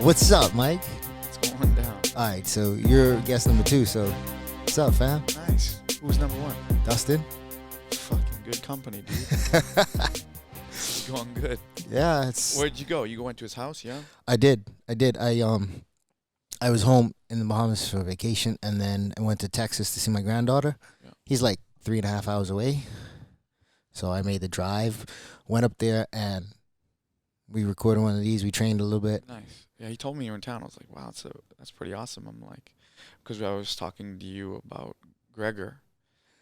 What's up, Mike? It's going down. All right, so you're guest number 2. So, what's up, fam? Nice. Who's number one? Dustin? Fucking good company, dude. It's going good. Yeah, it's. Where'd you go? You went to his house, yeah? I did. I was home in the Bahamas for vacation, and then I went to Texas to see my granddaughter. Yeah. He's like 3.5 hours away, so I made the drive. Went up there, and we recorded one of these. We trained a little bit. Nice. Yeah, he told me you were in town. I was like, wow, that's pretty awesome. I'm like, because I was talking to you about Gregor,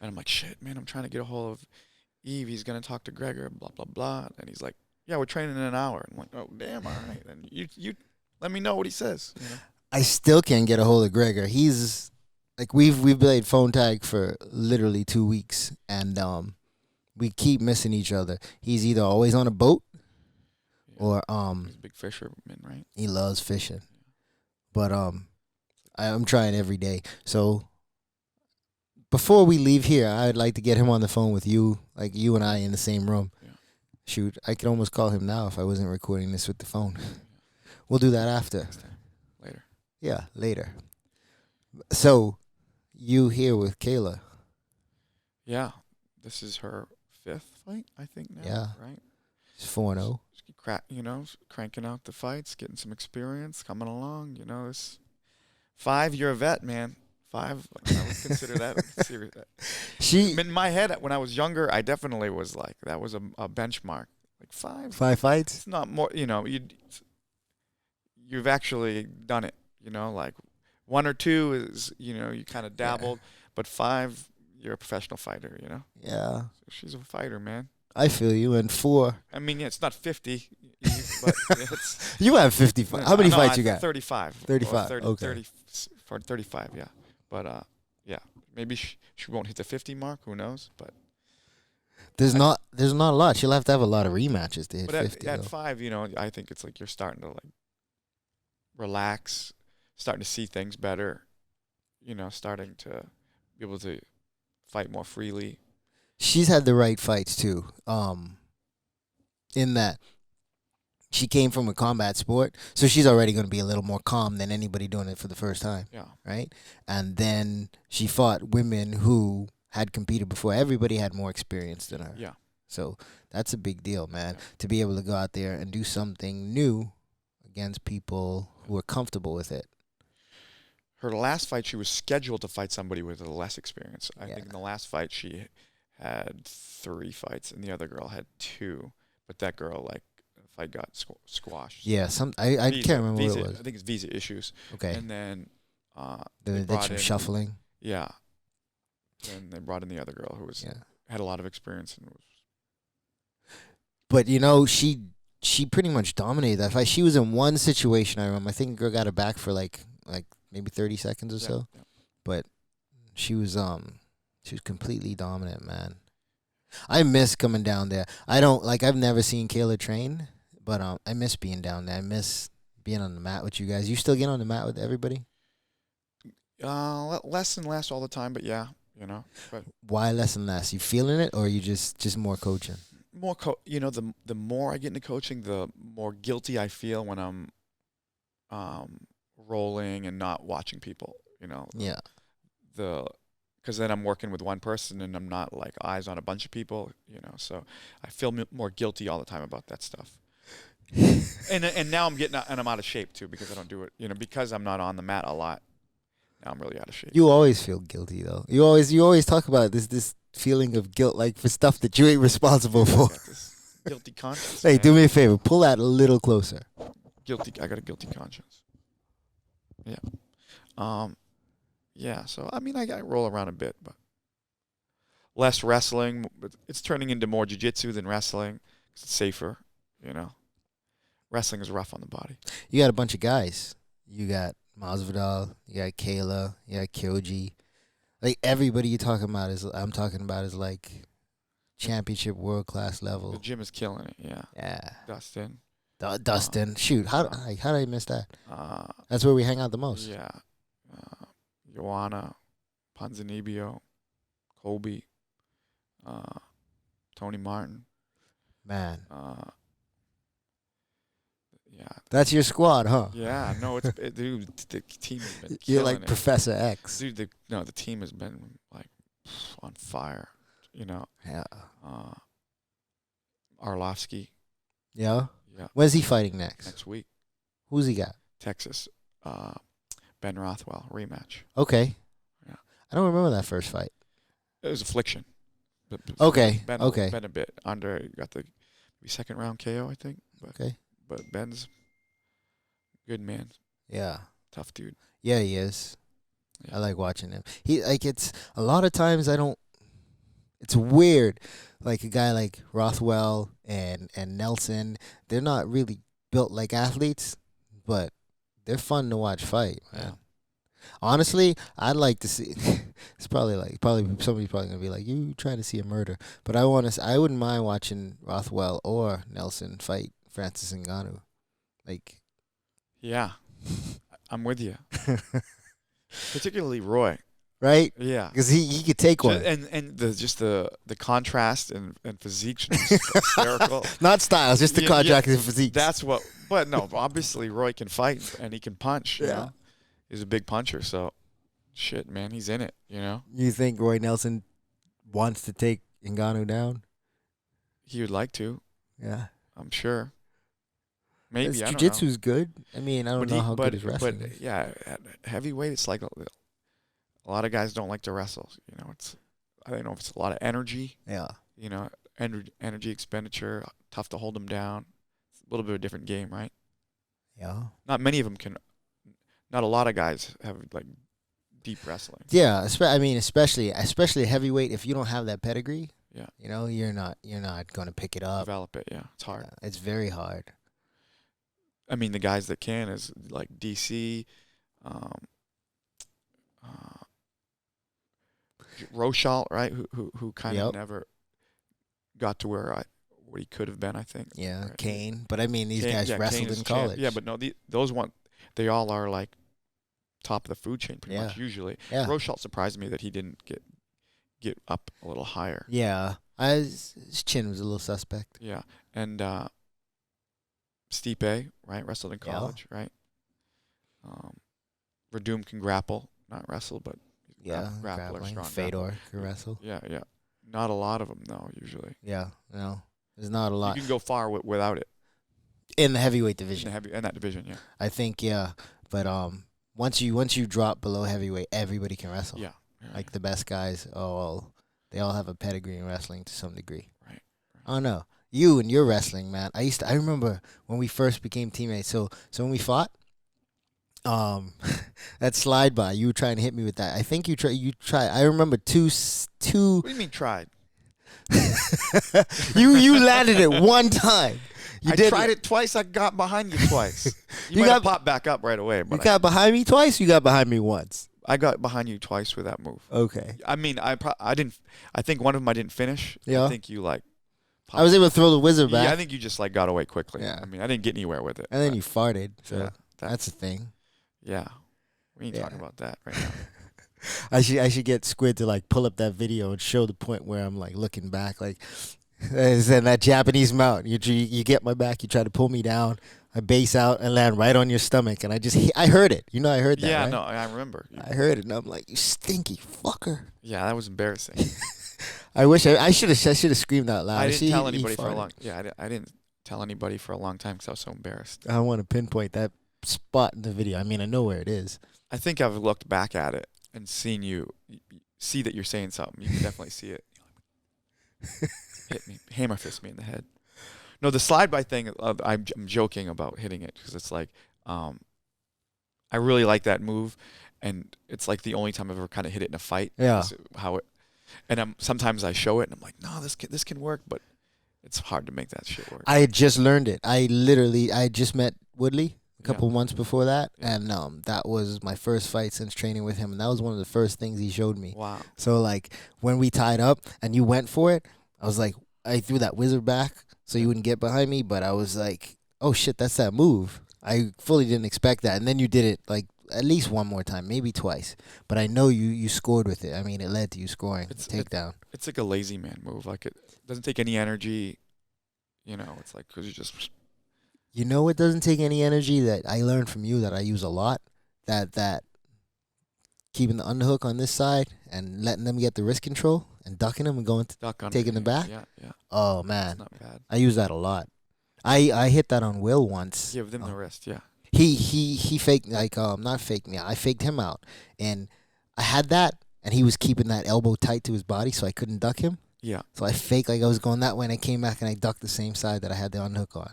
and I'm like, shit, man, I'm trying to get a hold of Eve. He's gonna talk to Gregor, blah blah blah. And he's like, yeah, we're training in an hour. I'm like, oh damn, all right. And you let me know what he says. You know? I still can't get a hold of Gregor. He's like we've played phone tag for literally 2 weeks, and we keep missing each other. He's either always on a boat, Yeah. or He's a big fisherman, right? he loves fishing. But I'm trying every day. So before we leave here, I'd like to get him on the phone with you, like you and I in the same room. Yeah. Shoot, I could almost call him now if I wasn't recording this with the phone. We'll do that after. Next time. Later. Yeah, later. So, you here with Kayla? Yeah, this is her 5th fight, I think now. Yeah. Right. It's 4-0. Cranking out the fights, getting some experience, coming along. This 5-year vet, man. 5. I would consider that serious. She In my head, when I was younger, I definitely was like that was a benchmark. Like 5. 5 fights. It's not more. You've actually done it. Like 1 or 2 is you kind of dabbled, but 5, you're a professional fighter. Yeah, So she's a fighter, man. I feel you. And 4, I mean, yeah, it's not 50, but it's. you have 55. How many No, fights I- you got? 35. 35, 30, okay. 30, for 35, yeah. But, yeah, maybe she won't hit the 50 mark. Who knows? But There's not a lot. She'll have to have a lot of rematches to hit at 50. at though. 5, I think it's like you're starting to like relax, starting to see things better. Starting to be able to fight more freely. She's had the right fights too. In that she came from a combat sport, so she's already going to be a little more calm than anybody doing it for the first time, Yeah. right? And then she fought women who had competed before. Everybody had more experience than her. Yeah. So that's a big deal, man. Yeah. To be able to go out there and do something new against people who are comfortable with it. Her last fight, she was scheduled to fight somebody with less experience. I Yeah. think in the last fight, she had 3 fights, and the other girl had 2. But that girl, like, the fight got squashed. Yeah, I Visa- can't remember visa, what it was. I think it's visa issues. Okay. And then Then they they did brought some in, shuffling. yeah. And they brought in the other girl who Yeah. had a lot of experience and was. But she pretty much dominated that fight. She was in one situation. I remember. I think the girl got her back for like maybe 30 seconds or so. Yeah. But she was completely dominant, man. I miss coming down there. I've never seen Kayla train, but I miss being down there. I miss being on the mat with you guys. You still get on the mat with everybody? Less and less all the time, but yeah, But Why less and less? You feeling it, or are you just more coaching? more the more I get into coaching, the more guilty I feel when I'm rolling and not watching people. Yeah. Because then I'm working with one person and I'm not like eyes on a bunch of people. So I feel more guilty all the time about that stuff. and now I'm out of shape too because I don't do it. Because I'm not on the mat a lot. Now I'm really out of shape. You always feel guilty though. You always talk about this feeling of guilt, like for stuff that you ain't responsible I for. got this guilty conscience. Hey, man. do me a favor. Pull that a little closer. I got a guilty conscience. Yeah. Yeah. So I mean, I roll around a bit, but less wrestling. But it's turning into more jiu-jitsu than wrestling. 'Cause it's safer. Wrestling is rough on the body. You got a bunch of guys. You got Masvidal. You got Kayla. You got Kyoji. Like everybody I'm talking about is like championship world class The level. gym is killing it. Yeah. Yeah. Dustin. Dustin. Shoot, how did I miss that? Uh, That's where we hang out the most. yeah. Joanna, Ponzinibbio, Kobe, Tony Martin. Man. Yeah. That's your squad, huh? Yeah. No, dude. The team has been You're killing like it. Professor X. Dude, the team has been like on fire. You know, Yeah. uh, Arlovsky. Yeah. Yeah. When's he fighting next? Next week, Who's he got? Texas. Ben Rothwell rematch. Okay. Yeah. I don't remember that first fight. It was affliction. But Okay. Ben, Okay. Ben a bit. Andre got the second round KO, I think. Okay. But Ben's good man. Yeah. Tough dude. Yeah, he is. Yeah. I like watching him. He like it's a lot of times I don't. It's weird, like a guy like Rothwell and Nelson. They're not really built like athletes, but they're fun to watch fight, man. Yeah. Honestly, I'd like to see. It's probably somebody's probably gonna be like, "You trying to see a murder?" But I wouldn't mind watching Rothwell or Nelson fight Francis Ngannou. Like, Yeah. I'm with you. Particularly Roy. right? Yeah. Because he could take one. And the contrast and physique's just hysterical. Not styles, just the Yeah, contract yeah. and physique. That's what. But no, obviously Roy can fight and he can punch. You Yeah. know? He's a big puncher. So, shit, man, he's in it. You know, You think Roy Nelson wants to take Ngannou down? he would like to. Yeah. I'm sure. Maybe His I don't know. jiu-jitsu's good. I mean, I don't But know how good his wrestling but is. yeah, at heavyweight, it's like a lot of guys don't like to wrestle. You know, I don't know if it's a lot of energy. Yeah. You know, energy expenditure, tough to hold them down. It's a little bit of a different game, right? Yeah. Not many of them can. Not a lot of guys have like deep wrestling. Yeah, especially heavyweight. If you don't have that pedigree, Yeah, you know, you're not going to pick it up. develop it. Yeah, it's hard. Yeah, it's very hard. I mean, the guys that can is like DC, Rochalt, right? Who kind of Yep. never got to where what he could have been. I think. Yeah, Right. Kane. But I mean, these Kane- guys yeah, Kane wrestled is in a champ. college. Yeah, but no, those one, they all are like top of the food chain pretty much Yeah. usually. Yeah. Rochalt surprised me that he didn't get up a little higher. Yeah. His chin was a little suspect. Yeah, and Stipe, right, wrestled in Yeah. college, right? Verdum can grapple, not wrestle, but Yeah, grappler, grappling. strong Fedor grappler. can wrestle. Yeah, yeah. Not a lot of them though. Usually, Yeah, no, there's not a lot you can go far without it in the heavyweight in division. that division. Yeah, I think, yeah, but once you drop below heavyweight, everybody can wrestle. yeah. Like the best guys, they all have a pedigree in wrestling to some degree. Right. I don't know. You and your wrestling, man. I remember when we first became teammates. So when we fought, that slide by, you were trying to hit me with that. I think you tried. I remember two. What do you mean tried? You landed it one time. You I tried it twice. I got behind you twice. You, You might have got- popped back up right away, You but got behind me twice. You got behind me once. I got behind you twice with that move. Okay. I mean, I didn't. I think one of them I didn't finish. Yeah. I think you like. I was able to throw the wizard back, Yeah, I think you just like got away quickly. Yeah. I mean, I didn't get anywhere with it. and then but you farted. So yeah, that's a thing. yeah. We ain't Yeah. talking about that right now. I should get Squid to like pull up that video and show the point where I'm like looking back, like is in that Japanese mount. You get my back, you try to pull me down, I base out and land right on your stomach, and I heard it. You know, I heard that. Yeah, right? no, I remember. I heard it, and I'm like, you stinky fucker. Yeah, that was embarrassing. I wish I should have screamed out loud. I didn't See, tell he anybody for a farted. long. Yeah, I didn't tell anybody for a long time because I was so embarrassed. I want to pinpoint that spot in the video. I mean, I know where it is. I think I've looked back at it and seen you see that you're saying something. You can definitely see it. Hit me, hammer fist me in the head. No, the slide by thing. I'm joking about hitting it because it's like, I really like that move, and it's like the only time I've ever kind of hit it in a fight. Yeah. Is how it, and sometimes I show it and I'm like, no, this can work, but it's hard to make that shit work. I had just learned it. I just met Woodley a couple Yeah. months before that, Yeah. and that was my first fight since training with him, and that was one of the first things he showed me. Wow. So like when we tied up and you went for it, I was like, I threw that wizard back so you wouldn't get behind me, but I was like, oh shit, that's that move. I fully didn't expect that, and then you did it like at least one more time, maybe twice. But I know you scored with it. I mean, it led to you scoring It's- takedown. It's like a lazy man move. Like it doesn't take any energy. You know, it's like because you just You know, it doesn't take any energy that I learned from you that I use a lot. That keeping the underhook on this side and letting them get the wrist control and ducking them and going to Duck under. taking the back. Yeah, yeah. Oh That's man, not bad. I use that a lot. I hit that on Will once. Give them the wrist. Yeah. He faked like not faked me. I faked him out, and I had that, and he was keeping that elbow tight to his body, so I couldn't duck him. Yeah. So I faked like I was going that way, and I came back and I ducked the same side that I had the unhook on.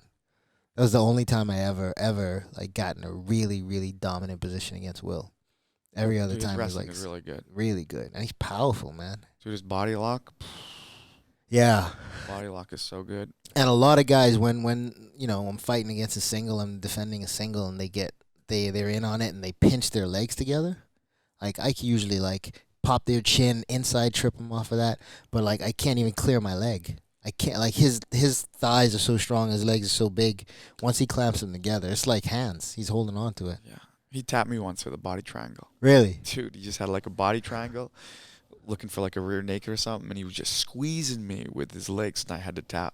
That was the only time I ever like got in a really dominant position against Will. Every other Dude, his time was wrestling like is really good. really good, and he's powerful, man. Dude, his body lock. Yeah, Body lock is so good. and a lot of guys when you know I'm fighting against a single, I'm defending a single, and they're in on it and they pinch their legs together. Like I can usually like pop their chin inside, trip them off of that, but like I can't even clear my leg. I can't like his thighs are so strong, his legs are so big. Once he clamps them together, it's like hands. He's holding on to it. Yeah. He tapped me once with a body triangle. Really? Dude, he just had like a body triangle, looking for like a rear naked or something, and he was just squeezing me with his legs, and I had to tap.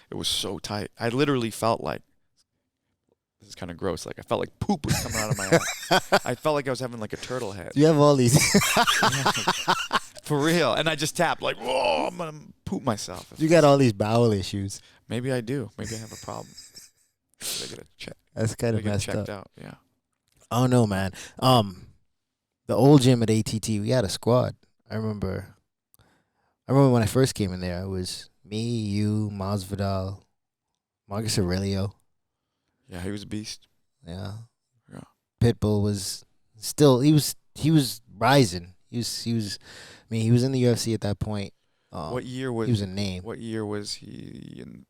It was so tight. I literally felt like, this is kind of gross, like I felt like poop was coming out of my ass. I felt like I was having like a turtle head. You have all these. For real. And I just tapped like, whoa, I'm going to poop myself. You got all these bowel issues. Maybe I do. Maybe I have a problem. I gotta check. That's kind I of get messed checked up. out. Yeah. Oh no, man. The old gym at ATT, we had a squad. I remember when I first came in there. It was me, you, Masvidal, Marcus Aurelio. Yeah, he was a beast. Yeah. Yeah. Pitbull was still he was rising. He was. I mean, he was in the UFC at that point. What year was he was a name? What year was he in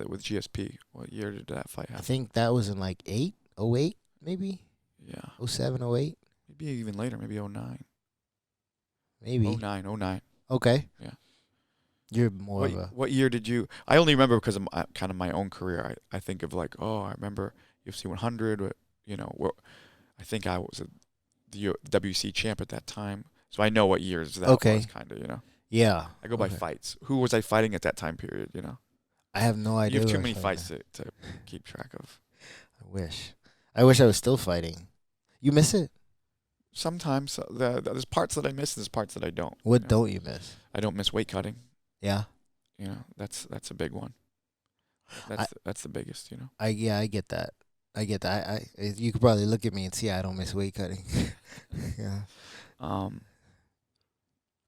with GSP? What year did that fight I happen? think that was in like 08, maybe Yeah. 07, 08, Maybe even later. Maybe 09. maybe. 09. Okay. Yeah. You're more of a. What year did you? I only remember because of kind of my own career. I think of like, oh, I remember UFC 100. You know, I think I was the WC champ at that time, so I know what years that was. Kind of, you know. Yeah. I go by fights. Who was I fighting at that time period? You know. I have no idea. You have too many fights to keep track of. I wish I was still fighting. You miss it? Sometimes there's parts that I miss, and there's parts that I don't. What don't you miss? I don't miss weight cutting. Yeah. You know, that's a big one. That's the biggest. You know. I get that. You could probably look at me and see I don't miss weight cutting. Yeah.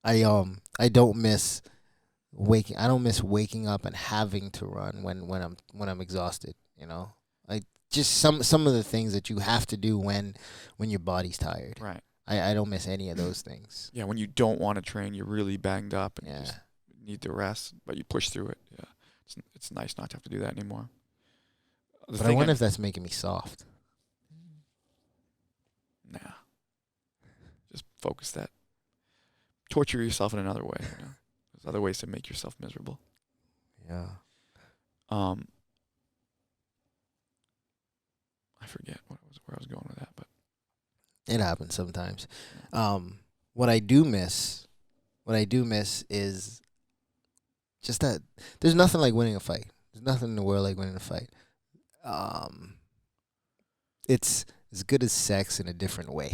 I don't miss waking. I don't miss waking up and having to run when I'm exhausted. You know, like just some of the things that you have to do when your body's tired. Right. I don't miss any of those things. Yeah, when you don't want to train, you're really banged up and you Yeah. just need to rest, but you push through it. Yeah, it's nice not to have to do that anymore. But I wonder if that's making me soft. Nah. Just focus that. Torture yourself in another way. You know? There's other ways to make yourself miserable. Yeah. I forget where I was going with that, but It happens sometimes. What I do miss is just that there's nothing like winning a fight. There's nothing in the world like winning a fight. It's as good as sex in a different way.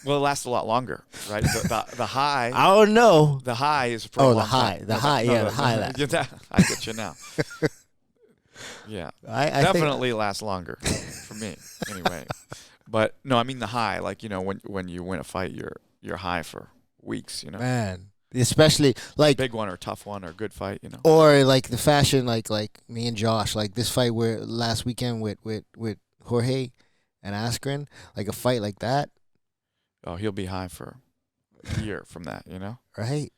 well, it lasts a lot longer, right? The high. I don't know. The high is for a Oh, long the high. time. The high. Yeah, the high lasts. I get you now. Yeah, I definitely lasts longer for me, anyway. But no, I mean the high. Like, you know, when you win a fight, you're high for weeks. You know, Man, especially like big one or tough one or good fight. You know, or like the fashion, like me and Josh, like this fight where last weekend with Jorge and Askren, like a fight like that. Oh, he'll be high for a year from that. You know, Right.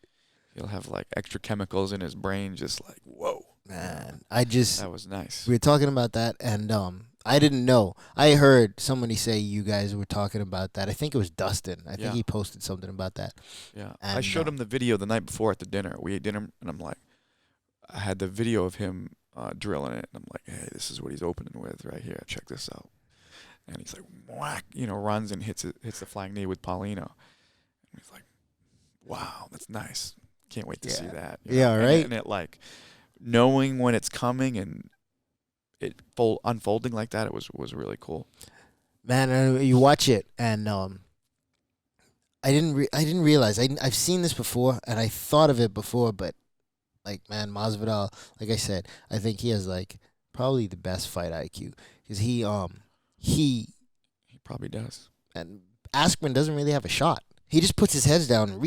he'll have like extra chemicals in his brain, just like whoa. Man, That was nice. we were talking about that, and I didn't know. I heard somebody say you guys were talking about that. I think it was Dustin. I think he posted something about that. Yeah, And, I showed him the video the night before at the dinner. We ate dinner, and I'm like, I had the video of him drilling it, and I'm like, hey, this is what he's opening with right here. Check this out. And he's like, whack, you know, runs and hits the flying knee with Paulino. And he's like, wow, that's nice. Can't wait to see that. You know? Yeah, right? And it like knowing when it's coming and it unfolding like that, it was really cool. Man, you watch it, and I didn't realize I've seen this before, and I thought of it before, but like, man, Masvidal, like I said, I think he has like probably the best fight IQ because he He probably does. and Askren doesn't really have a shot. He just puts his heads down and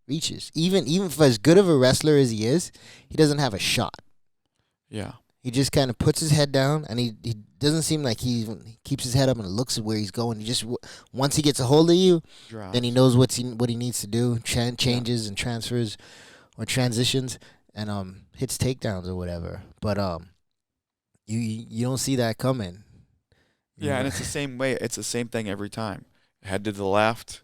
reaches. Even for as good of a wrestler as he is, he doesn't have a shot. Yeah. He just kind of puts his head down, and he doesn't seem like he keeps his head up and looks at where he's going. He just once he gets a hold of you, Drives. then he knows what he needs to do, changes and transfers or transitions, and hits takedowns or whatever. But you don't see that coming. Yeah, and it's the same way. It's the same thing every time. Head to the left,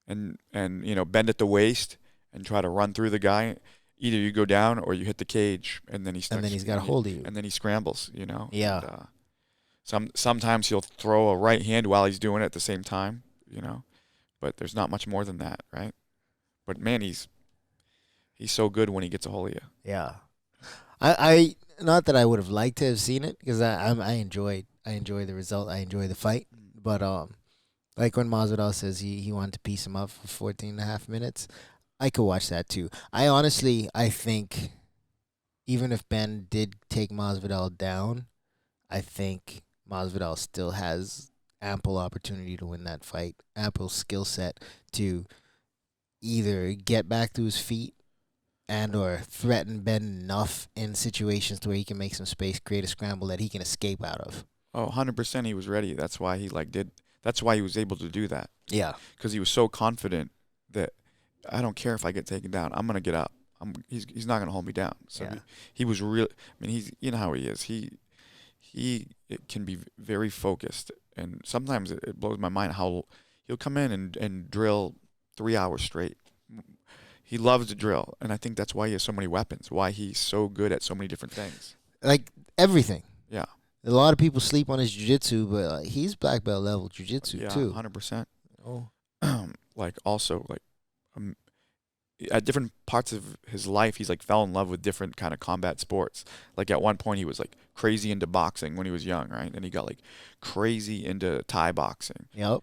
and bend at the waist and try to run through the guy. Either you go down or you hit the cage, and then he starts. And then he's got a hold of you. And then he scrambles. You know. Yeah. And, sometimes he'll throw a right hand while he's doing it at the same time. But there's not much more than that, right? But man, he's so good when he gets a hold of you. Yeah. I not that I would have liked to have seen it because I enjoyed the result. I enjoy the fight, but like when Masvidal says he wanted to piece him up for 14 and a half minutes, I could watch that too. I think even if Ben did take Masvidal down, I think Masvidal still has ample opportunity to win that fight, ample skill set to either get back to his feet and or threaten Ben enough in situations to where he can make some space, create a scramble that he can escape out of. Oh, 100% he was ready. That's why that's why he was able to do that. Yeah. Because he was so confident that I don't care if I get taken down. I'm going to get up. He's not going to hold me down. So Yeah. he was real. I mean, you know how he is. It can be very focused. And sometimes it blows my mind how he'll come in and drill 3 hours straight. He loves to drill. And I think that's why he has so many weapons, why he's so good at so many different things. Like everything. Yeah. A lot of people sleep on his jiu-jitsu, but he's black belt level jiu-jitsu too. 100%. Oh. Also at different parts of his life, he's like fell in love with different kind of combat sports. Like at one point he was like crazy into boxing when he was young, right? And he got like crazy into Thai boxing. Yep.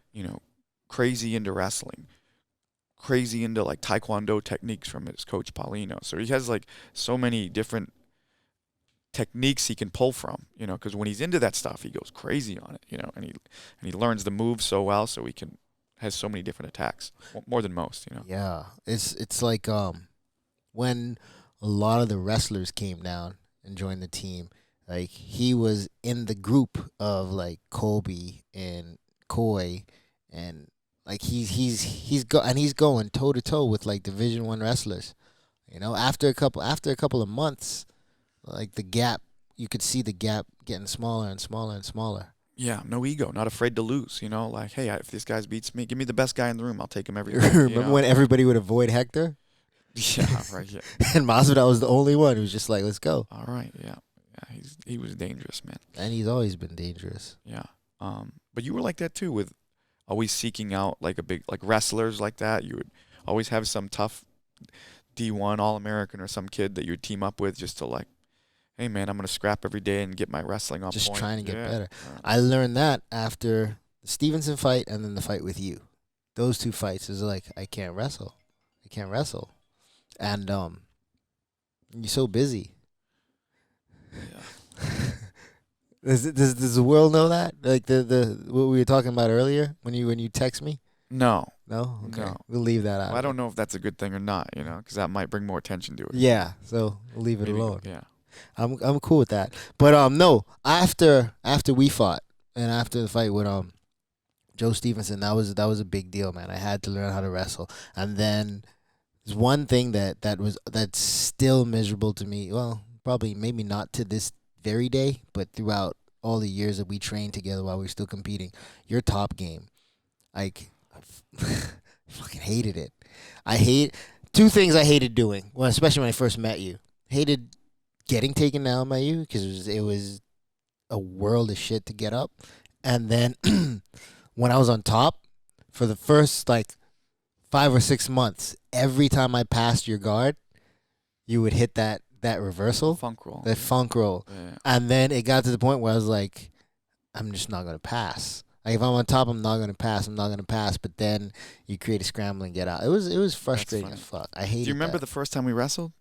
Crazy into wrestling. Crazy into like Taekwondo techniques from his coach Paulino. So he has like so many different techniques he can pull from, because when he's into that stuff, he goes crazy on it, and he learns the moves so well, so has so many different attacks, more than most, Yeah, it's like when a lot of the wrestlers came down and joined the team, like he was in the group of like Kobe and Koi, and like he's going toe to toe with like Division I wrestlers, after a couple of months, like you could see the gap getting smaller and smaller and smaller. Yeah, no ego, not afraid to lose. Like, hey, if this guy beats me, give me the best guy in the room. I'll take him every day. Remember when everybody would avoid Hector? Yeah, right. Yeah. And Masvidal was the only one who was just like, let's go. All right, yeah. He was dangerous, man. And he's always been dangerous. Yeah. But you were like that too, with always seeking out like wrestlers like that. You would always have some tough D1 All-American or some kid that you would team up with just to like, hey man, I'm gonna scrap every day and get my wrestling on just point. Trying to get better. I learned that after the Stevenson fight and then the fight with you. Those two fights is like I can't wrestle, and you're so busy. Yeah. Does the world know that? Like the what we were talking about earlier when you text me? No. No? Okay. No. We'll leave that out. Well, I don't know if that's a good thing or not, because that might bring more attention to it. Yeah, so we'll leave it Maybe, alone. Yeah. I'm cool with that. But no, after we fought and after the fight with Joe Stevenson, that was a big deal, man. I had to learn how to wrestle. And then there's one thing that's still miserable to me. Well, probably maybe not to this very day, but throughout all the years that we trained together while we were still competing, your top game. Like I fucking hated it. I hate two things I hated doing. Well, especially when I first met you. Hated getting taken down by you because it was a world of shit to get up, and then when I was on top for the first like 5 or 6 months, every time I passed your guard, you would hit that that reversal, Funk roll. that funk roll, Yeah. and then it got to the point where I was like, I'm just not gonna pass. Like if I'm on top, I'm not gonna pass. I'm not gonna pass. But then you create a scramble and get out. It was frustrating funny. as fuck. I hated. Do you remember that. the first time we wrestled?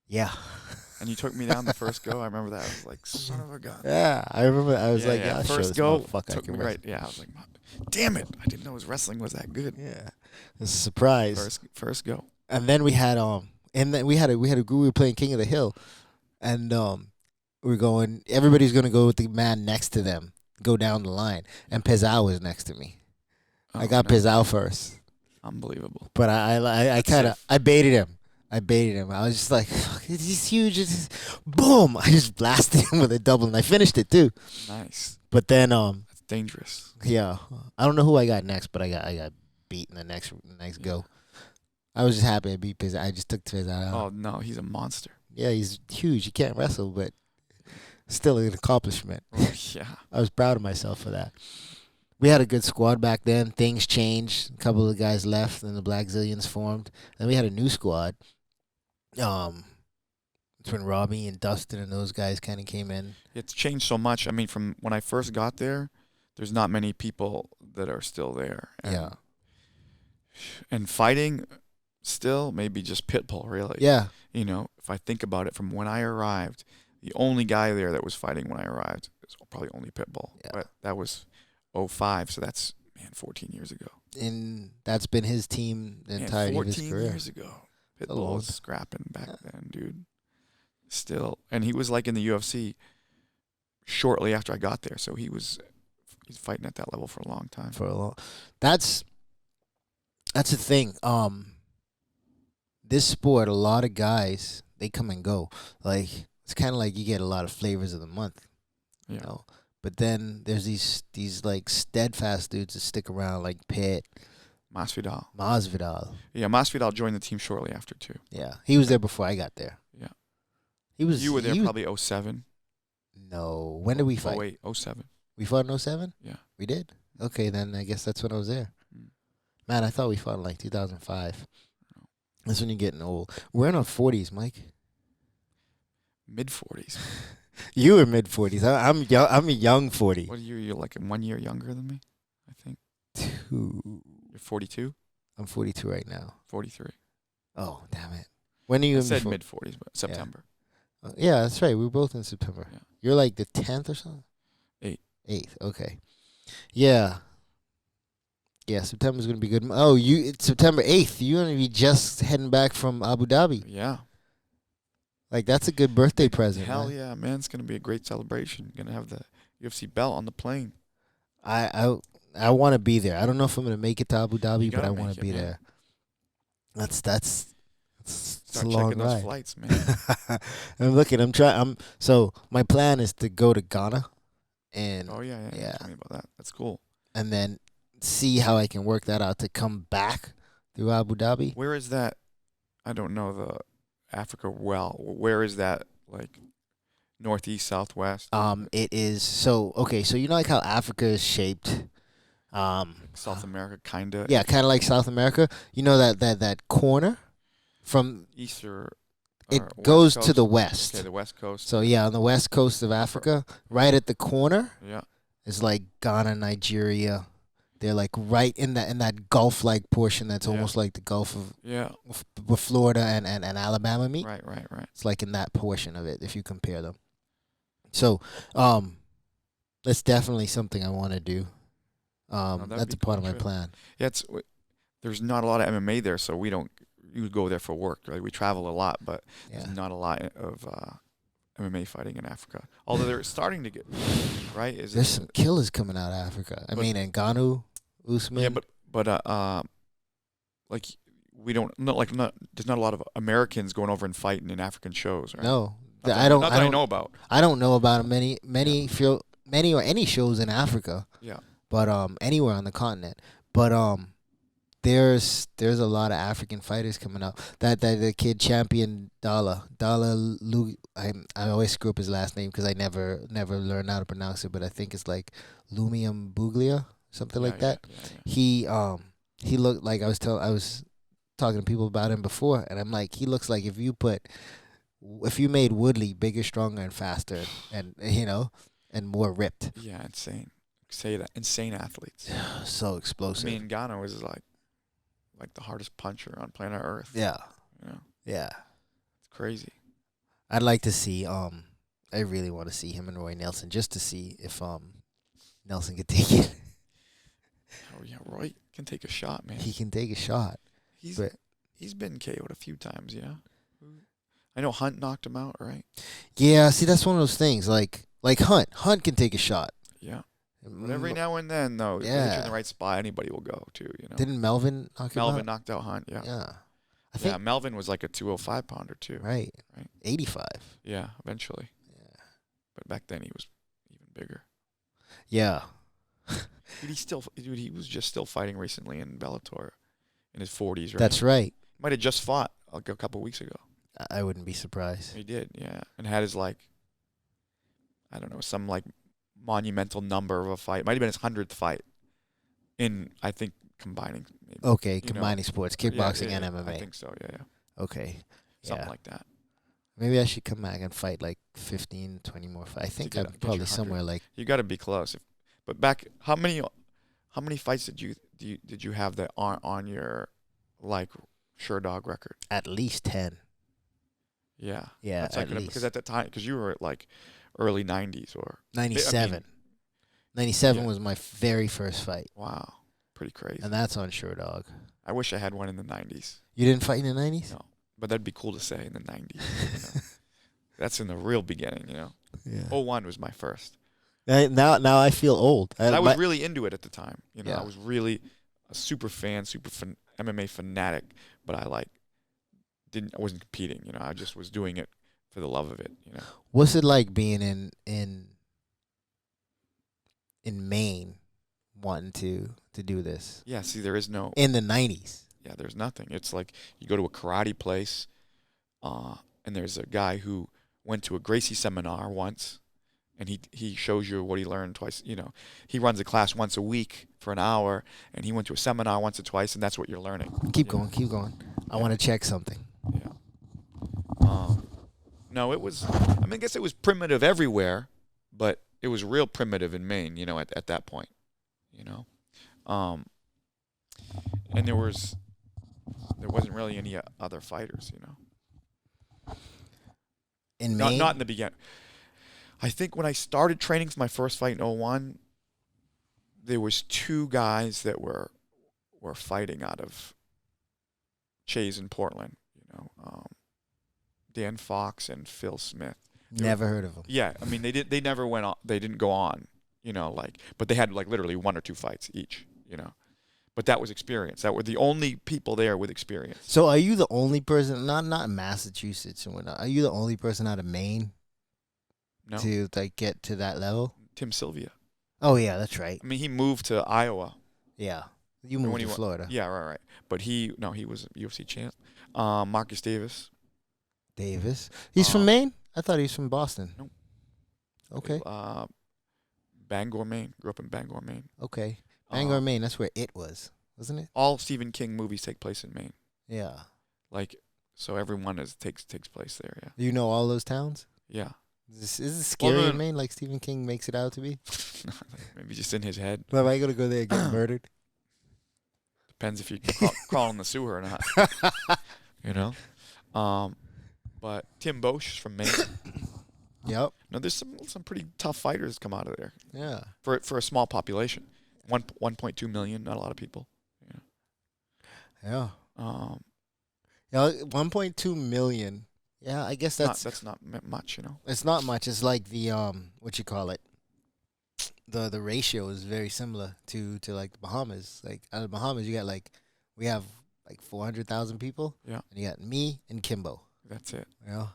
Yeah. And you took me down the first go. I remember that. I was like, son of a gun. Yeah, I remember. I was like, yeah, I'll show First this go, motherfucker I took can me wrestle. right. Yeah, I was like, damn it! I didn't know his wrestling was that good. Yeah, it's a surprise. First go. And then we had and then we had a group. We were playing King of the Hill, and we're going. Everybody's gonna go with the man next to them, go down the line, and Pizarro was next to me. I got Pizarro first, Unbelievable. but I kind of I baited him. I was just like, fuck, he's huge. Boom! I just blasted him with a double, and I finished it too. Nice. But then That's dangerous. yeah, I don't know who I got next, but I got beat in the next go. I was just happy I beat Pizarro. I just took Pizarro out. Oh no, he's a monster. Yeah, he's huge. He can't wrestle, but still an accomplishment. Yeah. I was proud of myself for that. We had a good squad back then. Things changed. A couple of guys left, and the Black Zillions formed. Then we had a new squad. It's when Robbie and Dustin and those guys kind of came in. It's changed so much. I mean, from when I first got there, there's not many people that are still there. And, Yeah. And fighting, still maybe just Pitbull, really. Yeah. You know, if I think about it, from when I arrived, the only guy there that was fighting when I arrived was probably only Pitbull. Yeah. But that was 05, so that's 14 years ago. And that's been his team the entirety of his 14 career. years ago. Pitbull was scrapping back then, dude. Still, and he was like in the UFC shortly after I got there, so he's fighting at that level for a long time. That's the thing. This sport, a lot of guys, they come and go. Like it's kind of like you get a lot of flavors of the month, you know. But then there's these like steadfast dudes that stick around, like Pitt, Masvidal. Yeah, Masvidal joined the team shortly after too. Yeah, he was there before I got there. Yeah, he was. You were there probably 07. No, when did we fight? 08, 07. We fought in 07? Yeah, we did. Okay, then I guess that's when I was there. Man, I thought we fought in like 2005. No. That's when you're getting old. We're in our 40s, Mike. Mid 40s. You were mid 40s. I'm young. I'm a young 40. What are you? You're like 1 year younger than me, I think. 2. You're 42. I'm 42 right now. 43. Oh, damn it. When are you? I in said before? mid 40s, but September. Yeah, that's right. We were both in September. Yeah. You're like the 10th or something. 8th. Okay. Yeah. Yeah, September's gonna be good. Oh, it's September 8th. You're gonna be just heading back from Abu Dhabi. Yeah. Like that's a good birthday present. Hell man. yeah, man! It's gonna be a great celebration. Gonna have the UFC belt on the plane. I want to be there. I don't know if I'm gonna make it to Abu Dhabi, but I want to be man. there. That's Start a long checking those ride. flights, man. I'm looking. So my plan is to go to Ghana, and Oh yeah. Tell me about that. That's cool. and then see how I can work that out to come back through Abu Dhabi. Where is that? I don't know the Africa well. Where is that? Like northeast, southwest? It is so you know like how Africa is shaped. South America, kinda. Yeah, kind of like South America. You know that corner from East or it West goes to Coast? the west. Okay, the west coast. So yeah, on the west coast of Africa, right at the corner Yeah. is like Ghana, Nigeria. They're like right in that Gulf-like portion that's almost like the Gulf of with Florida and Alabama meet. Right. It's like in that portion of it if you compare them. So, that's definitely something I want to do. That's a part of my plan. Yeah, there's not a lot of MMA there, so we don't. You go there for work. Right? We travel a lot, but there's not a lot of MMA fighting in Africa. Although they're starting to get right. There's some killers coming out of Africa. I mean, Ngannou, Usman. Yeah, but like we don't there's not a lot of Americans going over and fighting in African shows, right? No, I don't know about. I don't know about many or any shows in Africa. Yeah. But anywhere on the continent. But there's a lot of African fighters coming up. That the kid champion Dala Lu. I always screw up his last name because I never learned how to pronounce it. But I think it's like Lumium Buglia, something like that. Yeah. He looked like I was talking to people about him before, and I'm like, he looks like if you put if you made Woodley bigger, stronger, and faster, and and more ripped, Yeah, insane. Say that insane athletes. so I explosive. mean, Ngannou is like the hardest puncher on planet Earth. Yeah, You know, yeah. it's crazy. I'd like to see. I really want to see him and Roy Nelson just to see if Nelson could take it. Oh yeah, Roy can take a shot, man. He can take a shot. He's But he's been KO'd a few times, yeah. I know Hunt knocked him out, right? yeah, see, that's one of those things. Like Hunt. Hunt can take a shot. Yeah. But every now and then, though, if they hit you in Yeah. the right spot, anybody will go too. Didn't Melvin knock him Melvin out? knocked out Hunt, yeah. Yeah. I Yeah, think Melvin was like a 205 pounder too. right. Right. 85. Yeah, eventually. Yeah. But back then he was even bigger. Yeah. Dude, he was just still fighting recently in Bellator in his 40s, right? That's right. Might have just fought like a couple weeks ago. I wouldn't be surprised. He did, yeah. And had his I don't know, some monumental number of a fight. Might have been his 100th fight in, I think, combining maybe. Okay, You know, combining sports, Yeah, kickboxing yeah, and yeah. MMA. I think so, yeah. Okay. Something Yeah. like that. Maybe I should come back and fight like 15, 20 more fights. I think get- I'm get probably your 100. somewhere like You got to be close. But back, how many fights did you have that aren't on your sure dog record? at least 10. Yeah. Yeah, That's at because least. at that time, because you were at early 90s or 97. 97 yeah. was my very first fight, wow, pretty crazy. and that's on Sure Dog. I wish I had one in the 90s. You didn't fight in the 90s? No, but that'd be cool to say in the 90s. You know? That's in the real beginning, you know. Yeah. 01 was my first. Now I feel old. I was really into it at the time. You know, Yeah. I was really a super fan, MMA fanatic, but I wasn't competing, you know. I just was doing it for the love of it, you know. What's it like being in Maine, wanting to do this Yeah, see, there is no in the 90s? Yeah, there's nothing. It's like you go to a karate place, and there's a guy who went to a Gracie seminar once, and he shows you what he learned twice. You know, he runs a class once a week for an hour, and he went to a seminar once or twice, and that's what you're learning. Keep Yeah. going, keep going. I Yeah. want to check something. Yeah. No, it was. I mean, I guess it was primitive everywhere, but it was real primitive in Maine. You know, at that point, you know, and there wasn't really any other fighters. You know. In Not Maine? not in the beginning. I think when I started training for my first fight in 01, there was two guys that were fighting out of Chase in Portland. You know, Dan Fox and Phil Smith. Never heard of them. Yeah, I mean they never went on. They didn't go on. You know, but they had literally one or two fights each. You know, but that was experience. That were the only people there with experience. So are you the only person, not in Massachusetts and whatnot, are you the only person out of Maine No, to get to that level? Tim Sylvia. Oh, yeah, that's right. I mean, he moved to Iowa. Yeah. You When moved he to went- Florida. Yeah, right. But he was a UFC champ. Marcus Davis. Davis. He's from Maine? I thought he was from Boston. Nope. Okay. Bangor, Maine. Grew up in Bangor, Maine. Okay. Bangor, Maine, that's where It was, wasn't it? All Stephen King movies take place in Maine. Yeah. So everyone takes place there. Yeah. Do you know all those towns? Yeah. Is this scary no, in Maine like Stephen King makes it out to be? Maybe just in his head. Am I going to go there and get murdered? Depends if you can crawl in the sewer or not. You know. But Tim Bosch is from Maine. Yep. No, there's some pretty tough fighters come out of there Yeah. for a small population. 1.2 million, not a lot of people. Yeah. Um, Yeah, 1.2 million. Yeah, I guess that's not much, you know. it's not much. It's like the what you call it. The ratio is very similar to like the Bahamas. Like out of the Bahamas, you got we have 400,000 people. Yeah. And you got me and Kimbo. That's it. You know,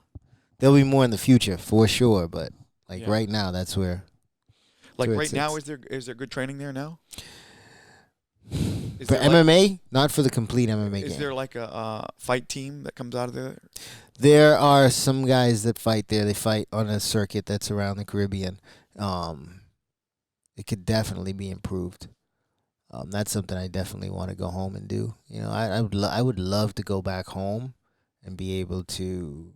there'll be more in the future for sure, but Yeah. right now, that's where. Like where it right now, sits. is there good training there now? Is For there MMA, not for the complete MMA is game. there like a fight team that comes out of there? There are some guys that fight there. They fight on a circuit that's around the Caribbean. It could definitely be improved. That's something I definitely want to go home and do. You know, I would love to go back home and be able to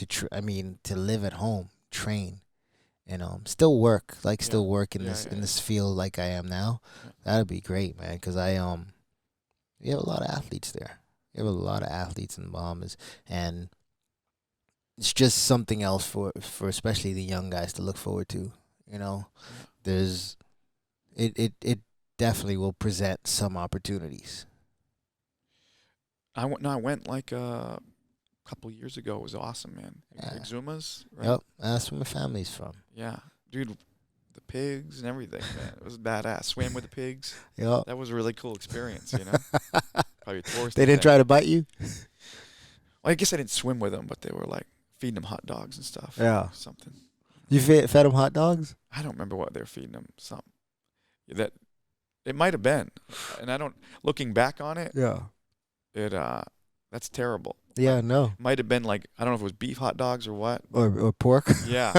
to live at home, train, and still work, like Yeah. still work in Yeah, this yeah, yeah. field like I am now. Yeah. That'd be great, man. Because we have a lot of athletes there. We have a lot of athletes in the Bahamas, and it's just something else for especially the young guys to look forward to. You know, Yeah. there's it definitely will present some opportunities. I went like a couple years ago. It was awesome, man. Yeah. Exumas, right? Yep, that's where my family's from. Yeah, dude, the pigs and everything, man. It was badass. Swam with the pigs. Yep. That was a really cool experience, you know. Probably a touristy They didn't thing. try to bite you. Well, I guess I didn't swim with them, but they were like feeding them hot dogs and stuff. Yeah. Something. You fed them hot dogs? I don't remember what they were feeding them. Something. That it might have been, and I don't. Looking back on it, Yeah. that's terrible. Yeah, no. Might have been like I don't know if it was beef hot dogs or what. Or pork. Yeah,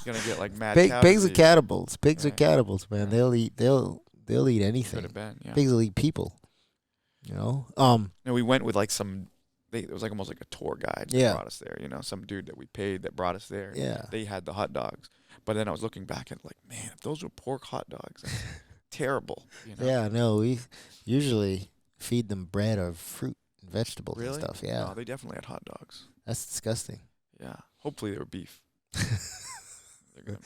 gonna get like mad. Pigs are disease. cannibals. Pigs are Right. cannibals, man. Yeah. They'll eat Could anything. have been. Yeah. Pigs will eat people. You know? No, we went with like some. It was like almost like a tour guide that Yeah. brought us there. You know, some dude that we paid that brought us there. Yeah. They had the hot dogs, but then I was looking back at like, man, if those were pork hot dogs, that's terrible. You know? Yeah, no, we usually feed them bread or fruit and vegetables Really? and stuff. Yeah. No, they definitely had hot dogs. That's disgusting. Yeah. Hopefully they were beef. They're gonna,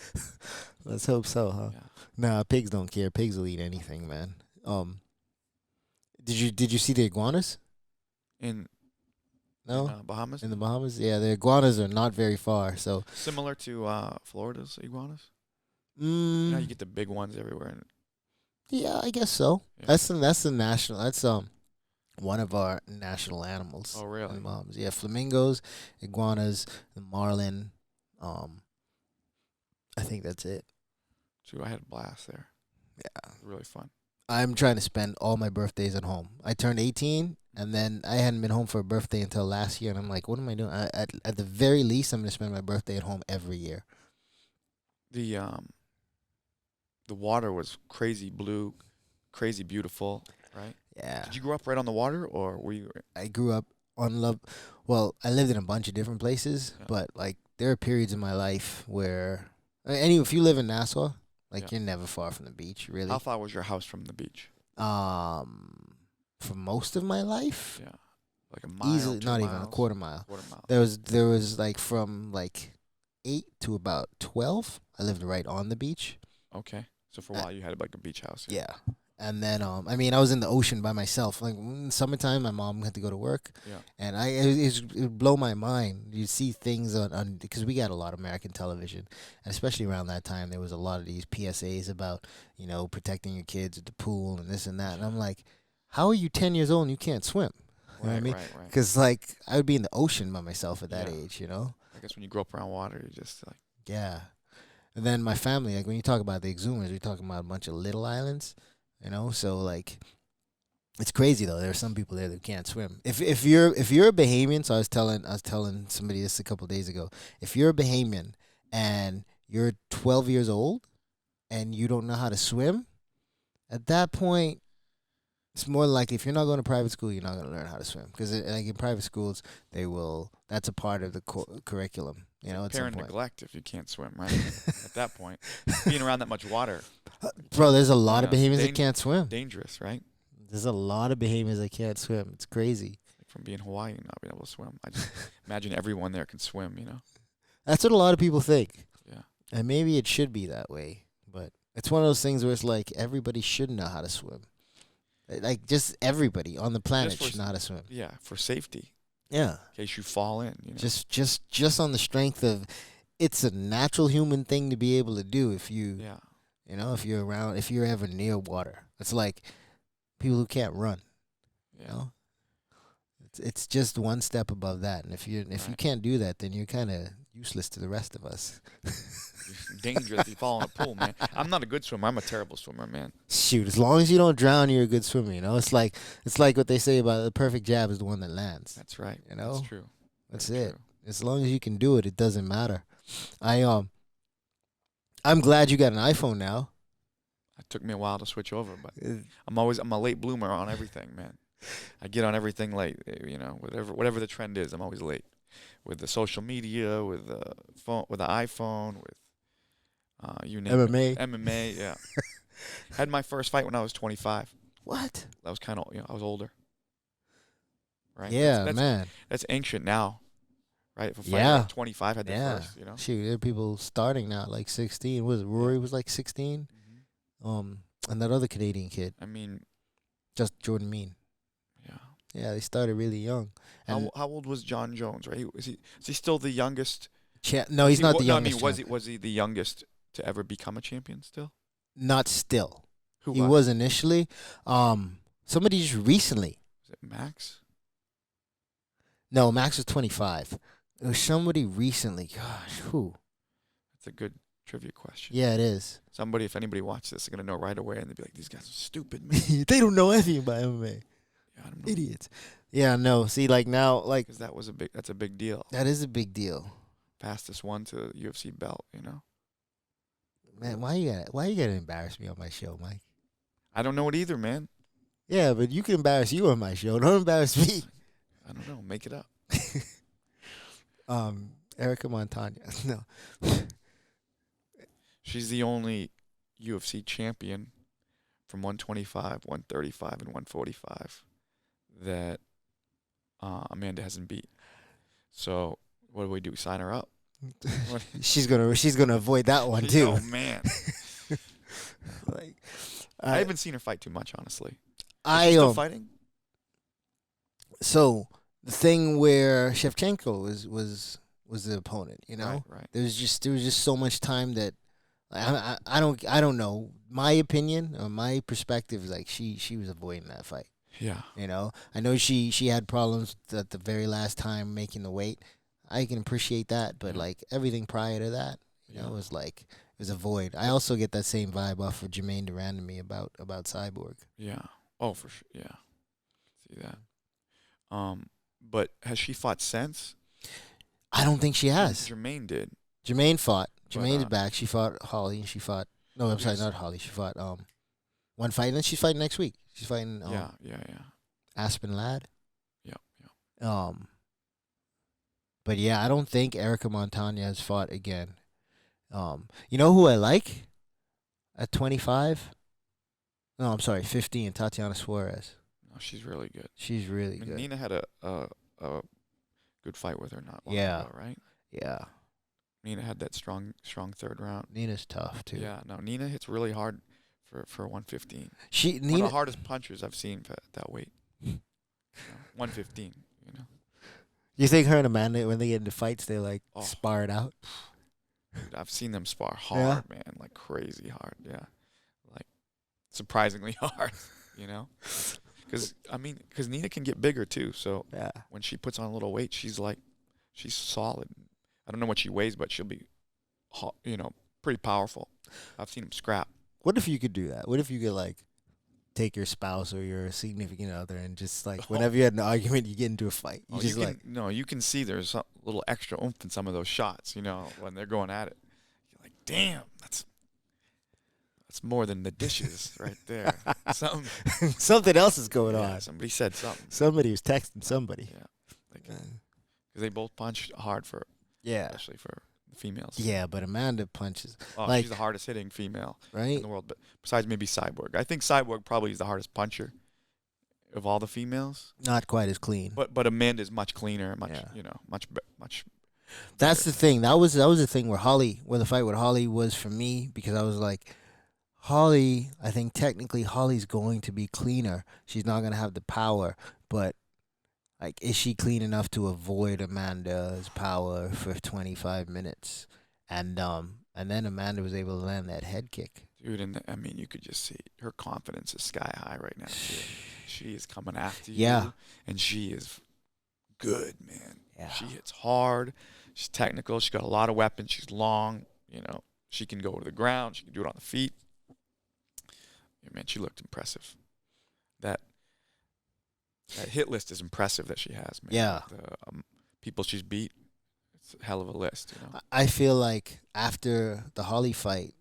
Let's hope so, huh? yeah. Nah, pigs don't care. Pigs will eat anything, man. Did you see the iguanas? In No? Bahamas. In the Bahamas? Yeah, the iguanas are not very far. So, Similar to Florida's iguanas. You know, you get the big ones everywhere. And, yeah, I guess so. Yeah. That's the national. That's one of our national animals. oh, In really? the Bahamas. Yeah, flamingos, iguanas, the marlin. I think that's it. Dude, I had a blast there. Yeah. Really fun. I'm trying to spend all my birthdays at home. I turned 18, and then I hadn't been home for a birthday until last year, and I'm like, what am I doing? At the very least, I'm going to spend my birthday at home every year. The water was crazy blue, crazy beautiful, right? Yeah. Did you grow up right on the water, or were you? I grew up on love. Well, I lived in a bunch of different places, Yeah. but like there are periods in my life where, anyway, if you live in Nassau, like Yeah. you're never far from the beach, really. How far was your house from the beach? For most of my life, Yeah, like a mile. easily 2 not even a miles? quarter mile. Quarter mile. There was like from like 8 to about 12. I lived right on the beach. Okay, so for a while you had like a beach house. Yeah. And then, I mean, I was in the ocean by myself. Like in summertime, my mom had to go to work, Yeah. and it would blow my mind. You see things on because we got a lot of American television, and especially around that time, there was a lot of these PSAs about protecting your kids at the pool and this and that. And I'm like, how are you 10 years old and you can't swim? You know what I mean? Right. Because like I would be in the ocean by myself at that Yeah. age, you know? I guess when you grow up around water, you just like. Yeah. And then my family, like when you talk about the Exumers, we're talking about a bunch of little islands. So like, it's crazy though. There are some people there that can't swim. If you're a Bahamian, so I was telling somebody this a couple days ago. If you're a Bahamian and you're 12 years old and you don't know how to swim, at that point, it's more likely if you're not going to private school, you're not going to learn how to swim because like in private schools, they will. That's a part of the curriculum. At some Parent point. neglect if you can't swim, right? At that point, being around that much water, Bro, there's a lot of Yeah, Bahamians that can't swim. dangerous, right? There's a lot of Bahamians that can't swim. It's crazy. Like from being Hawaii and not being able to swim. I just imagine everyone there can swim, you know? That's what a lot of people think. Yeah. And maybe it should be that way. But it's one of those things where it's like everybody should know how to swim. Like just everybody on the planet Just for should know how to swim. Yeah, for safety, Yeah. in case you fall in, you know? Just on the strength of it's a natural human thing to be able to do if you Yeah. if you're ever near water. It's like people who can't run. Yeah. You know? It's just one step above that, and if you Right. can't do that, then you're kind of useless to the rest of us. Dangerous if you fall in a pool, man. I'm not a good swimmer. I'm a terrible swimmer, man. Shoot, as long as you don't drown, you're a good swimmer. It's like what they say about the perfect jab is the one that lands. That's right. You know? That's true. That's Very it. true. As long as you can do it, it doesn't matter. I'm glad you got an iPhone now. It took me a while to switch over, but I'm a late bloomer on everything, man. I get on everything late, whatever the trend is, I'm always late. with the social media, with the phone, with the iPhone, with you name it, MMA. MMA. Yeah, had my first fight when I was 25. What? That was kind of, I was older, right? That's Yeah, that's man. that's ancient now, right? If a fighter Yeah. at 25 had their Yeah. first, Shoot, there are people starting now at like 16. Was Rory was like 16? And that other Canadian kid, I mean, just Jordan Mean. yeah. Yeah, they started really young. And How old was John Jones? Right? Is he still the youngest? no, Was he's he, not the no, I mean, youngest was he champion. was he the youngest to ever become a champion? Still? Not still. Who He was? was initially. Somebody just recently. Was it Max? No, Max was 25. It was somebody recently. Gosh, who? That's a good trivia question. Yeah, it is. Somebody, if anybody watches this, they're gonna know right away, and they'll be like, "These guys are stupid, man." They don't know anything about MMA. Yeah, I don't know. Idiots. Yeah, no. See, like now, like Because that's a big deal. that is a big deal. Fastest one to UFC belt, Man, why you gotta embarrass me on my show, Mike? I don't know it either, man. Yeah, but you can embarrass you on my show. Don't embarrass me. I don't know. Make it up. Erica Montagna. No. She's the only UFC champion from 125, 135, and 145 that Amanda hasn't beat. So what do we do? Sign her up? She's gonna avoid that one too. Oh man, Like, I haven't seen her fight too much, honestly. Is I she still fighting? So the thing where Shevchenko was the opponent, Right. there was just so much time that I don't know. My opinion or my perspective is like she was avoiding that fight. Yeah. I know she had problems at the very last time making the weight. I can appreciate that, but Yeah. like everything prior to that, was like it was a void. I also get that same vibe off of Jermaine Durand to me about Cyborg. Yeah. Oh, for sure. Yeah. See that. But has she fought since? I don't think she has. Jermaine did. Jermaine fought. But, Jermaine's back. She fought Holly. She fought. No, I'm sorry, Yes. not Holly. She fought one fight, and then she's fighting next week. She's fighting Yeah. Aspen Ladd. Yeah. But yeah, I don't think Erica Montagna has fought again. You know who I like at 25? No, I'm sorry, 15. Tatiana Suarez. No, she's really good. She's really I mean, good. Nina had a good fight with her not long Yeah. ago, right? Yeah, Nina had that strong third round. Nina's tough too. Yeah, no, Nina hits really hard for 115. One of Nina. the hardest punchers I've seen for that weight. 115, You think her and Amanda, when they get into fights, they like Oh. spar it out? Dude, I've seen them spar hard, man, like crazy hard. Yeah, like surprisingly hard. Because Nina can get bigger too. So Yeah. when she puts on a little weight, she's solid. I don't know what she weighs, but she'll be, pretty powerful. I've seen them scrap. What if you could do that? What if you could like take your spouse or your significant other and just like whenever you had an argument, you get into a fight. You can see there's a little extra oomph in some of those shots. When they're going at it, you're like, damn, that's more than the dishes right there. Something else is going Yeah, on. somebody said something. Somebody was texting somebody. Yeah, because they both punch hard Yeah. especially for the females. Yeah, but Amanda punches. Oh, like- she's the hardest hitting female Right? in the world, but besides maybe Cyborg. I think Cyborg probably is the hardest puncher of all the females. Not quite as clean. But Amanda's much cleaner, much Yeah. much. That's the thing. That was the thing where the fight with Holly was for me, because I was like, Holly, I think technically Holly's going to be cleaner. She's not going to have the power, but like, is she clean enough to avoid Amanda's power for 25 minutes? And then Amanda was able to land that head kick. Dude, and you could just see her confidence is sky high right now. She is coming after you. Yeah. And she is good, man. Yeah. She hits hard. She's technical. She's got a lot of weapons. She's long. She can go to the ground. She can do it on the feet. Yeah, man, she looked impressive. That hit list is impressive that she has, man. Yeah. The people she's beat, it's a hell of a list. I feel like after the Holly fight,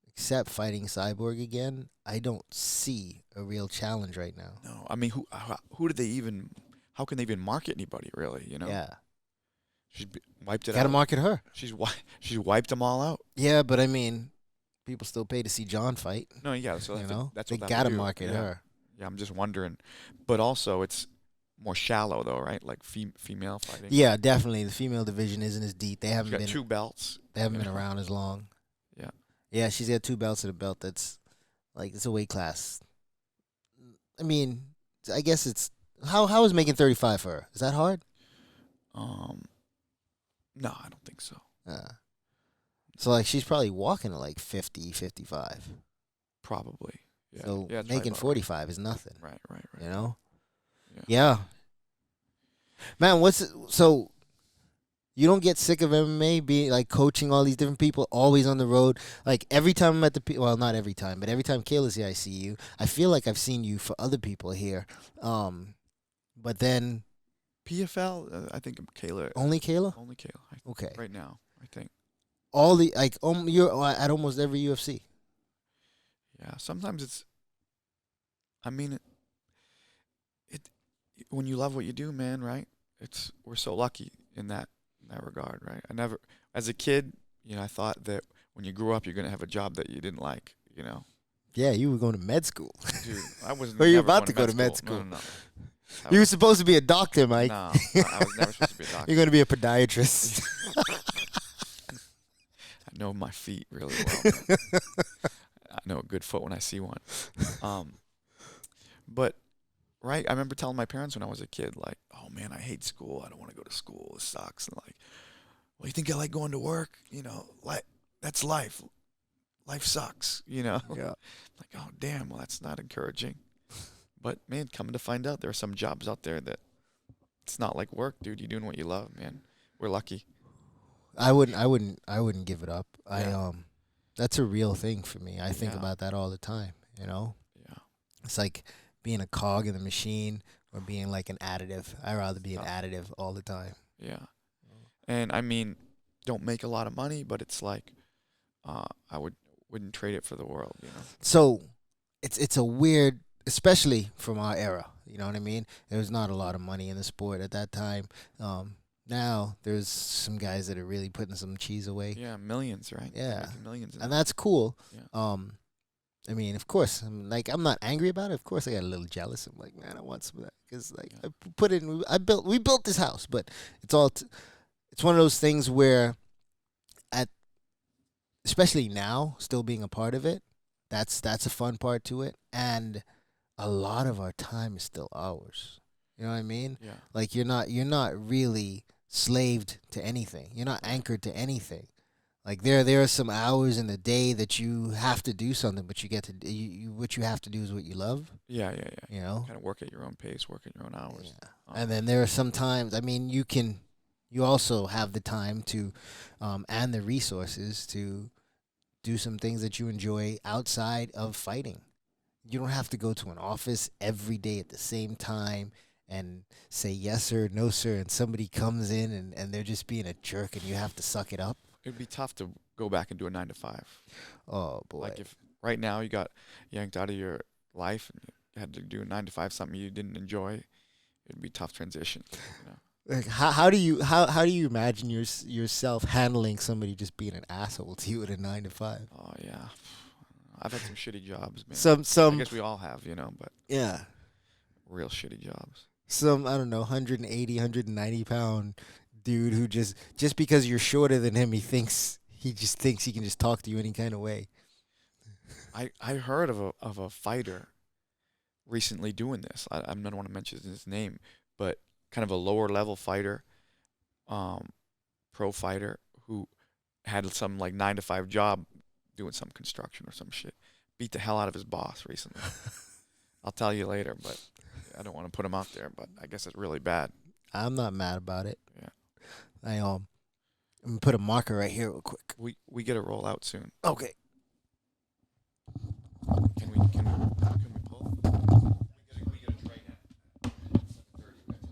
except fighting Cyborg again, I don't see a real challenge right now. No, who do they even? How can they even market anybody really? Yeah. wiped it Got to out. market her. She's wiped them all out. Yeah, but I mean, people still pay to see John fight. No, yeah. So You know, that's they what that got would to do. market Yeah, her. yeah. I'm just wondering, but also it's more shallow though, right? Like female fighting. Yeah, definitely. The female division isn't as deep. She's got two belts. They haven't You been know. around as long. Yeah. Yeah, she's got two belts and a belt that's like it's a weight class. I mean, I guess it's how is making 35 for her? Is that hard? Um. No, I don't think so. Uh, so like she's probably walking at like 50, 55. Probably. Yeah. So Yeah. It's making about 45 is nothing. right. Right. Right. You know? Yeah. Yeah. Man, so you don't get sick of MMA being like coaching all these different people, always on the road. Like every time I'm at well, not every time, but every time Kayla's here, I see you. I feel like I've seen you for other people here. But then PFL. I think Kayla. only Kayla. Only Kayla. Okay. Right now, I think. All the like, you're at almost every UFC. Yeah. Sometimes it's. I mean, it when you love what you do, man. Right. We're so lucky in that regard, right? I never, as a kid, I thought that when you grew up, you're gonna have a job that you didn't like, Yeah, you were going to med school. Dude, I was Or you never about going to go to med school. No, no, no. You were supposed to be a doctor, Mike. No, I was never supposed to be a doctor. You're going to be a podiatrist. I know my feet really well. Man. I know a good foot when I see one. But right, I remember telling my parents when I was a kid, like, "Oh man, I hate school. I don't want to go to school. It sucks." And like, "Well, you think I like going to work? Like that's life. Life sucks." Yeah. Like, oh damn, well that's not encouraging. But man, coming to find out, there are some jobs out there that it's not like work, dude. You're doing what you love, man. We're lucky. I wouldn't give it up. Yeah. That's a real thing for me. I think Yeah. about that all the time, Yeah. It's like being a cog in the machine or being like an additive. I'd rather be an Oh. additive all the time. Yeah. And I mean, don't make a lot of money, but it's like, I wouldn't trade it for the world. So, it's a weird, especially from our era. You know what I mean? There was not a lot of money in the sport at that time. Now there's some guys that are really putting some cheese away. Yeah, millions, right? Yeah. Making millions. And that's cool. Yeah. I mean, of course, I'm not angry about it. Of course, I got a little jealous. I'm like, man, I want some of that because, like, Yeah. we built this house, but it's all, it's one of those things where, especially now, still being a part of it, that's a fun part to it, and a lot of our time is still ours. You know what I mean? Yeah. Like you're not really slaved to anything. You're not anchored to anything. Like there are some hours in the day that you have to do something, but you get to what you have to do is what you love. Yeah, yeah, yeah. You know. Kind of work at your own pace, work at your own hours. Yeah. And then there are some times. I mean, you also have the time to, and the resources to do some things that you enjoy outside of fighting. You don't have to go to an office every day at the same time and say yes sir, no sir, and somebody comes in and they're just being a jerk and you have to suck it up. It'd be tough to go back and do a 9 to 5. Oh boy. Like if right now you got yanked out of your life and you had to do a 9 to 5, something you didn't enjoy, it'd be a tough transition. Like how do you imagine yourself handling somebody just being an asshole to you at a 9 to 5? Oh yeah, I've had some shitty jobs, man. Some I guess we all have, but yeah. real shitty jobs. Some, I don't know, 180, 190 pound dude who just because you're shorter than him, he just thinks he can just talk to you any kind of way. I heard of a fighter recently doing this. I don't want to mention his name, but kind of a lower level fighter, pro fighter who had some like 9 to 5 job doing some construction or some shit. Beat the hell out of his boss recently. I'll tell you later, but I don't want to put him out there, but I guess it's really bad. I'm not mad about it. Yeah. I'm gonna put a marker right here real quick. We get a roll out soon. Okay. Can we pull? We get a tray now. 30 minutes.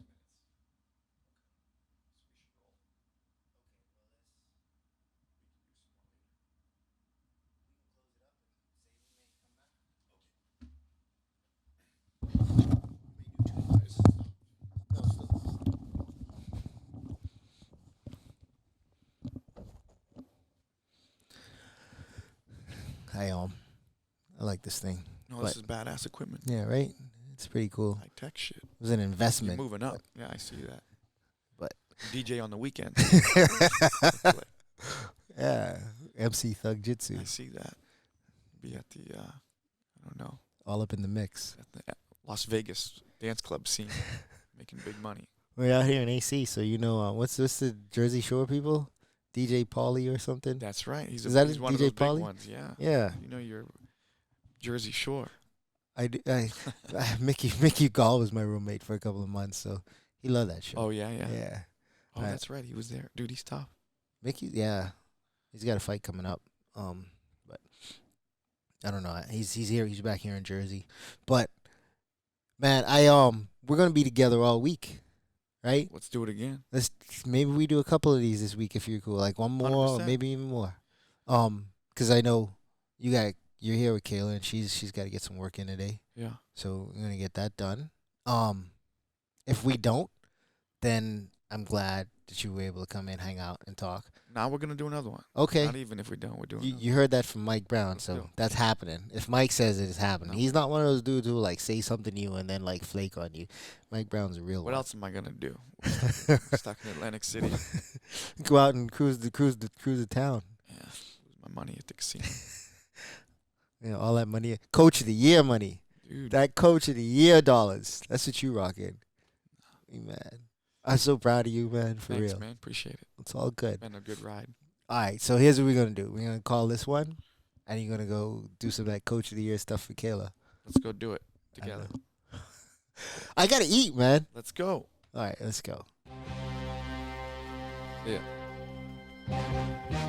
I like this thing. No, But this is badass equipment. yeah, right. It's pretty cool. High tech shit. It was an You're investment. moving up. Yeah, I see that. But DJ on the weekend. yeah, MC Thug I Jitsu, see that. Be at the I don't know, all up in the mix. at the Las Vegas dance club scene, making big money. We're out here in AC, so you know what's the Jersey Shore people? DJ Pauly or something? That's right. He's Is that he's it, one of DJ those Pauly? big ones. Yeah. Yeah, You know you're Jersey Shore. Mickey Gall was my roommate for a couple of months, so he loved that show. Oh yeah, yeah. Yeah, Oh, Right. that's right. He was there. Dude, he's tough. Mickey. Yeah, he's got a fight coming up. But I don't know. He's here. He's back here in Jersey. But man, we're gonna be together all week, right? Let's do it again. Maybe we do a couple of these this week if you're cool. Like one more, or 100%. maybe even more. Because I know you're here with Kayla, and she's got to get some work in today. Yeah. So we're gonna get that done. If we don't, then I'm glad that you were able to come in, hang out, and talk. Now we're gonna do another one. Okay. Not even if we don't, we're doing. You, another you heard that from Mike Brown, Let's so go. that's happening. If Mike says it, it's happening. No. He's not one of those dudes who will, like say something to you and then like flake on you. Mike Brown's a real What one. else am I gonna do? Stuck in Atlantic City. Go out and cruise the town. Yeah. Lose my money at the casino. You know, all that money. Coach of the year money. Dude. That coach of the year dollars. That's what you rocking. Man. I'm so proud of you, man, for Thanks, real. man. Appreciate it. It's all good. Been a good ride. All right, so here's what we're gonna do. We're gonna call this one, and you're gonna go do some of that coach of the year stuff for Kayla. Let's go do it I together. know. I gotta eat, man. Let's go. All right, let's go. Yeah.